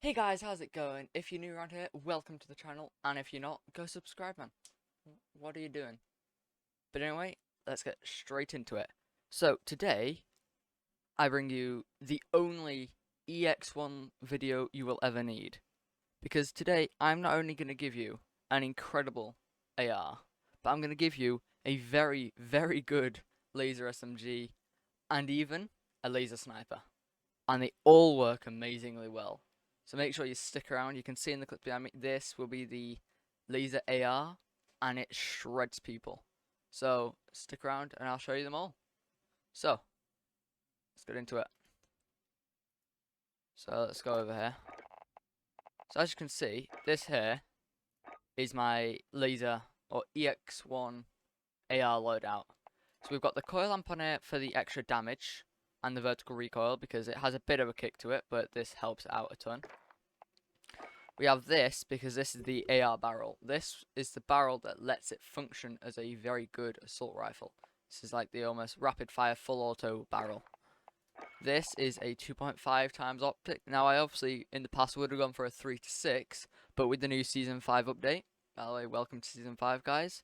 Hey guys, how's it going? If you're new around here, welcome to the channel, and if you're not, go subscribe, man. What are you doing? But anyway, let's get straight into it. So, today, I bring you the only EX1 video you will ever need. Because today, I'm not only going to give you an incredible AR, but I'm going to give you a very, very good laser SMG, and even a laser sniper. And they all work amazingly well. So make sure you stick around. You can see in the clip behind me, this will be the laser AR, and it shreds people. So stick around and I'll show you them all. So let's get into it. So let's go over here. So as you can see, this here is my laser or EX1 AR loadout. So we've got the coil amp on it for the extra damage and the vertical recoil because it has a bit of a kick to it, but this helps out a ton. We have this because this is the AR barrel. This is the barrel that lets it function as a very good assault rifle. This is like the almost rapid fire full auto barrel. This is a 2.5 times optic. Now I obviously in the past would have gone for a 3 to 6, but with the new season 5 update, by the way, welcome to season 5 guys.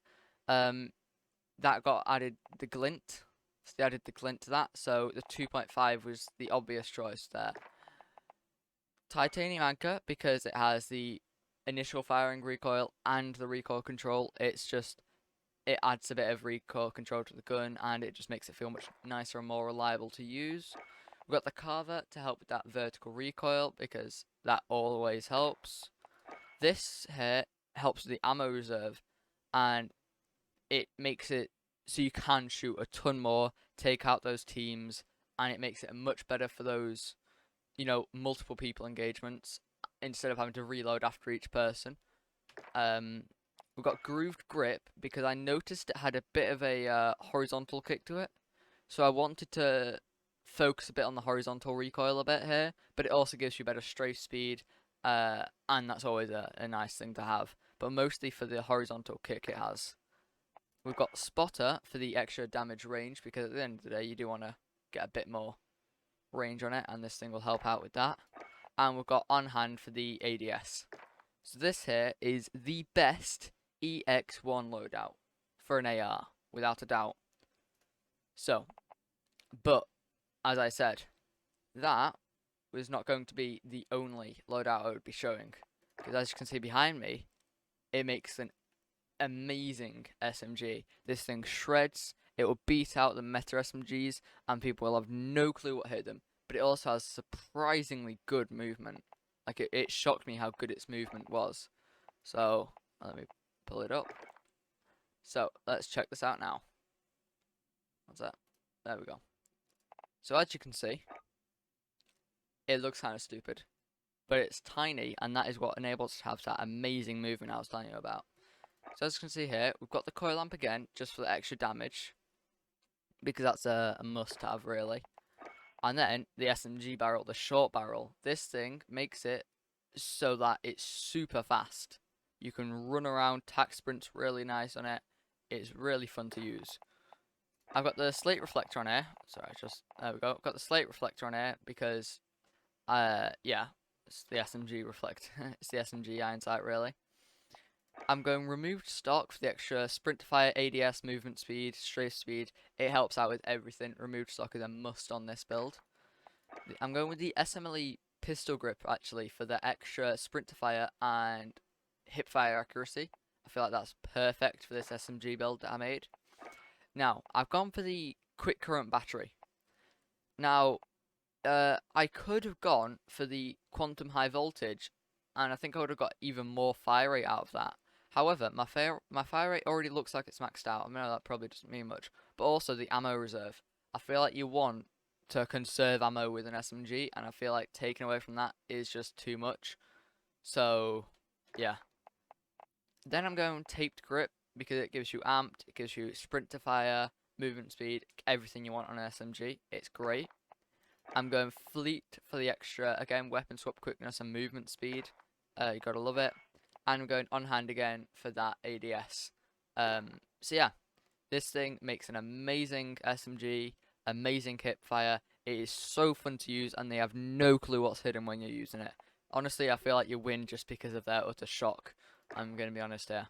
That got added the glint. So they added the glint to that, so the 2.5 was the obvious choice there. Titanium anchor because it has the initial firing recoil and the recoil control. It adds a bit of recoil control to the gun and it just makes it feel much nicer and more reliable to use. We've got the carver to help with that vertical recoil because that always helps. This here helps with the ammo reserve and it makes it so you can shoot a ton more, take out those teams, and it makes it much better for those multiple people engagements instead of having to reload after each person. We've got grooved grip because I noticed it had a bit of a horizontal kick to it. So I wanted to focus a bit on the horizontal recoil a bit here, but it also gives you better strafe speed, and that's always a nice thing to have. But mostly for the horizontal kick it has. We've got spotter for the extra damage range because at the end of the day you do want to get a bit more range on it, and this thing will help out with that. And we've got on hand for the ADS. So this here is the best EX1 loadout for an AR, without a doubt. So, but as I said, that was not going to be the only loadout I would be showing, because as you can see behind me, it makes an amazing SMG. This thing shreds. It will beat out the meta SMGs, and people will have no clue what hit them. But it also has surprisingly good movement. Like it shocked me how good its movement was. So let me pull it up. So let's check this out now. What's that? There we go. So as you can see, it looks kind of stupid, but it's tiny, and that is what enables it to have that amazing movement I was telling you about. So as you can see here, we've got the coil lamp again, just for the extra damage, because that's a must-have really. And then the SMG barrel, the short barrel. This thing makes it so that it's super fast. You can run around, tack sprints really nice on it. It's really fun to use. I've got the slate reflector on here. Sorry, there we go. I've got the slate reflector on here because, yeah, it's the SMG reflect. It's the SMG iron sight really. I'm going removed stock for the extra sprint to fire, ADS, movement speed, strafe speed. It helps out with everything. Removed stock is a must on this build. I'm going with the SMLE pistol grip actually for the extra sprint to fire and hip fire accuracy. I feel like that's perfect for this SMG build that I made. Now, I've gone for the quick current battery. Now, I could have gone for the quantum high voltage, and I think I would have got even more fire rate out of that. However, my fire rate already looks like it's maxed out. I know that probably doesn't mean much, but also the ammo reserve. I feel like you want to conserve ammo with an SMG, and I feel like taking away from that is just too much. So, yeah. Then I'm going taped grip because it gives you amped, it gives you sprint to fire, movement speed, everything you want on an SMG. It's great. I'm going fleet for the extra, again, weapon swap quickness and movement speed. You gotta love it. And I'm going on hand again for that ADS. So yeah, this thing makes an amazing SMG, amazing hip fire. It is so fun to use, and they have no clue what's hidden when you're using it. Honestly, I feel like you win just because of their utter shock. I'm going to be honest here.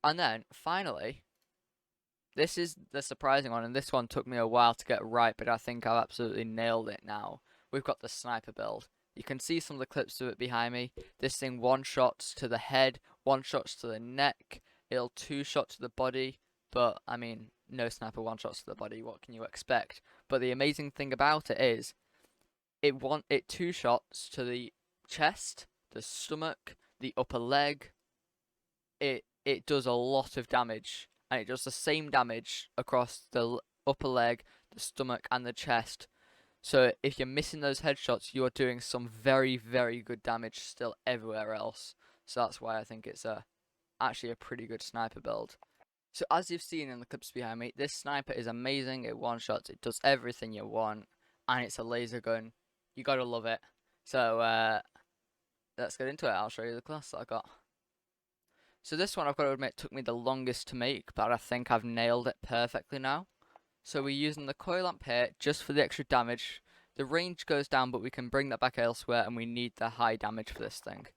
And then, finally, this is the surprising one, and this one took me a while to get right, but I think I've absolutely nailed it now. We've got the sniper build. You can see some of the clips of it behind me. This thing one-shots to the head, one-shots to the neck, it'll two-shot to the body, but, I mean, no sniper one-shots to the body, what can you expect? But the amazing thing about it is, it two-shots to the chest, the stomach, the upper leg. It does a lot of damage, and it does the same damage across the upper leg, the stomach, and the chest. So if you're missing those headshots, you're doing some very, very good damage still everywhere else. So that's why I think it's actually a pretty good sniper build. So as you've seen in the clips behind me, this sniper is amazing. It one-shots, it does everything you want, and it's a laser gun. You gotta love it. So let's get into it. I'll show you the class that I got. So this one, I've got to admit, took me the longest to make, but I think I've nailed it perfectly now. So we're using the coil amp here just for the extra damage. The range goes down, but we can bring that back elsewhere, and we need the high damage for this thing.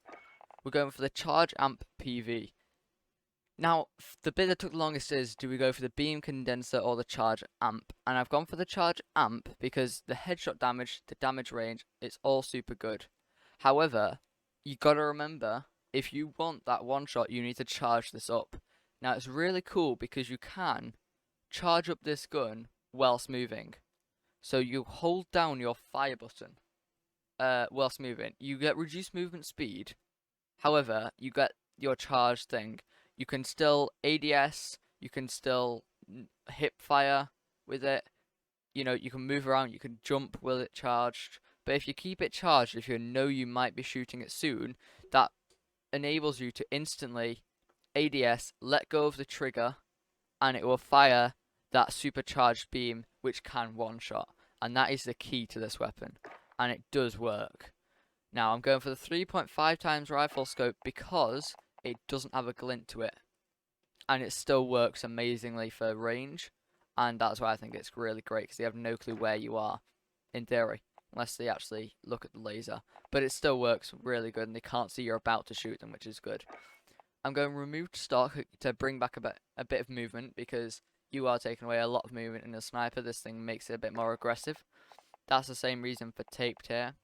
We're going for the charge amp PV. Now, the bit that took the longest is, do we go for the beam condenser or the charge amp? And I've gone for the charge amp because the headshot damage, the damage range, it's all super good. However, you gotta remember, if you want that one shot, you need to charge this up. Now, it's really cool because you can charge up this gun whilst moving. So you hold down your fire button whilst moving. You get reduced movement speed. However, you get your charge thing. You can still ADS, you can still hip fire with it. You know, you can move around, you can jump with it charged. But if you keep it charged, if you know you might be shooting it soon, that enables you to instantly ADS, let go of the trigger, and it will fire that supercharged beam, which can one-shot. And that is the key to this weapon. And it does work. Now, I'm going for the 3.5 times rifle scope because it doesn't have a glint to it. And it still works amazingly for range. And that's why I think it's really great, because they have no clue where you are, in theory. Unless they actually look at the laser. But it still works really good, and they can't see you're about to shoot them, which is good. I'm going remove stock to bring back a bit of movement, because you are taking away a lot of movement in a sniper. This thing makes it a bit more aggressive. That's the same reason for taped here.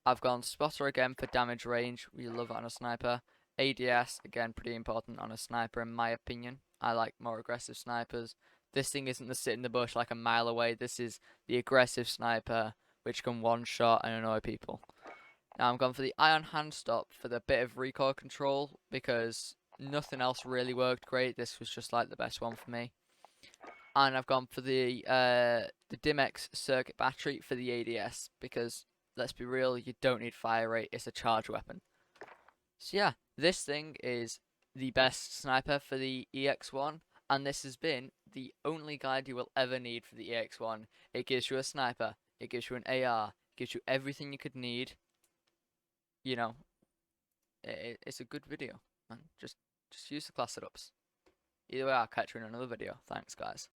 I've gone spotter again for damage range. We love it on a sniper. ADS, again, pretty important on a sniper in my opinion. I like more aggressive snipers. This thing isn't the sit in the bush like a mile away. This is the aggressive sniper, which can one-shot and annoy people. Now I'm going for the ion hand stop for the bit of recoil control, because nothing else really worked great. This was just like the best one for me. And I've gone for the Dimex circuit battery for the ADS, because let's be real, you don't need fire rate. It's a charge weapon. So yeah, this thing is the best sniper for the EX1, and this has been the only guide you will ever need for the EX1. It gives you a sniper, it gives you an AR, it gives you everything you could need. You know, it's a good video, man. Just use the class setups. Either way, I'll catch you in another video. Thanks, guys.